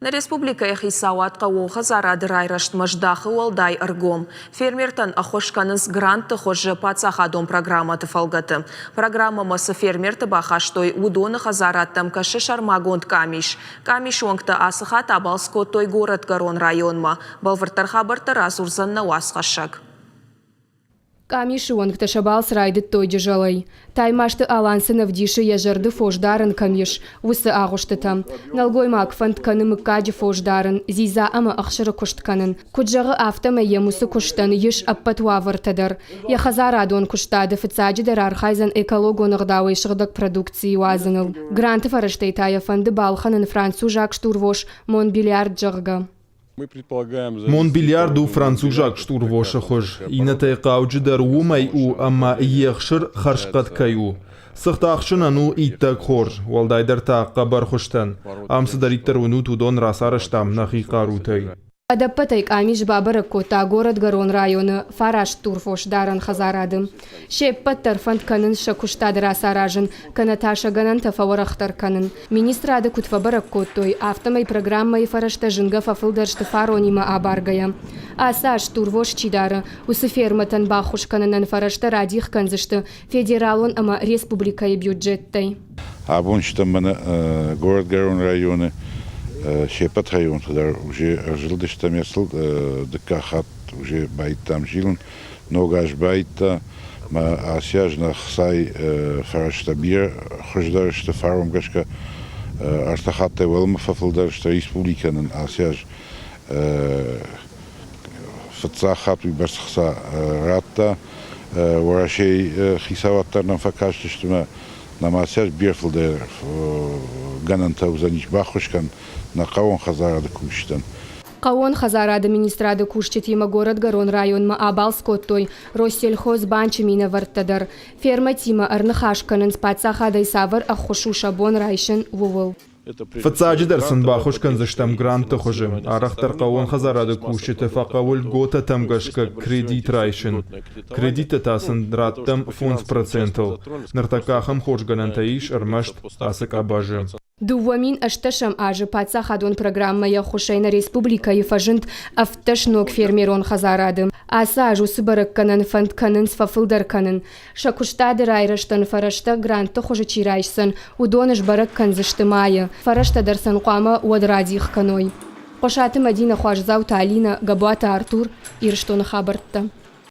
На республика Ехисауат Кауха зарады райрашт маждахы уалдай аргом. Фермертан ахошканыз гранты хожы пацахадом программа тыфалгаты. Программа масы фермерты бахаштой удоны хазараттам кашы шармагонд камиш. Камиш оңкты асыха табалско той город гарон районма. Балвыртар хабырты разурзанна уасхашак. Камиши оңкты шабал срайды той дежалай. Таймашты алансы навдиши ежарды фождарын камиш. Усы ағышты там. Налгой макфанд каны мыккаджи фождарын. Зиза ама ақшыры куштканын. Куджағы автама емусы куштан еш аппатуа вартадар. Яхазара адон куштады фыцаджидар архайзан экологон ығдауай шығдық продукции уазыныл. Гранты фараштай тая фанды балханын францужак штурвош Монбилиард жығға. Монбилиарду францужак штурвоша хож. Инатай қауджидар умай у амма иехшыр харшқат каю. Сықтақшын ану иттак хор. Валдайдар таққа бар хоштан. Амсыдар иттар уну тудон расарыштам нахи қарутай. Адаппатай камиш бабарак кота город гарон районы фараш турфош даран хазарадым. Шеппат тарфанд канын шакуштадыр асаражын, канаташа ганан тафаварахтар канын. Министрады кутфабарак коттой автомай программай фарашта жынга фафылдаршты фаронима абаргая. Асаш турвош чидары, усы ферматан бахуш канынан фарашта радих канзышты, федералон ама республикай бюджеттай. Абончтам мана город гарон районы. Шепат район, туда уже жил там ясл, декахат уже байт там жил, ногаш байта, ма асяж на хсай фараштабир, хождар что фаром гашка артахатте велма фафлдар что республиканын асяж фацахат вибарсхса ратта, ворашей хисаваттар нам факашты что на асяж бирфлдер гананта узанич бахушкан. На Кауон хазарады куштан. Кауон хазарады министрады куштит има город гарон район ма абал скоттой. Россельхоз банчы мина варттадар. Ферма тима арнахашканын спацахадай савар ахошу шабон райшын вувыл. Фацаджидар сын бахушкан заштам гранты хожы. Арахтар Кауон хазарады куштит фақавул гота там гашка кредит райшын. Кредиты тасын драттам фунс процентал. Нартакахам хож ганантаиш армашт асык абажы. Дувамин ашташам ажы пацахадон программа я хушайна республика ефажынт авташнок фермерон хазарадым. Аса ажу сыбарык канын фанд канын сфафылдар канын. Шакуштады райраштан фарашта гранты хожы чирайшсын. Удоныш барык канзышты майы. Фарашта дарсан қуама уадрадих каной. Қошаты Мадина Хуажзау Талина Габуата Артур ирштоны хабартта.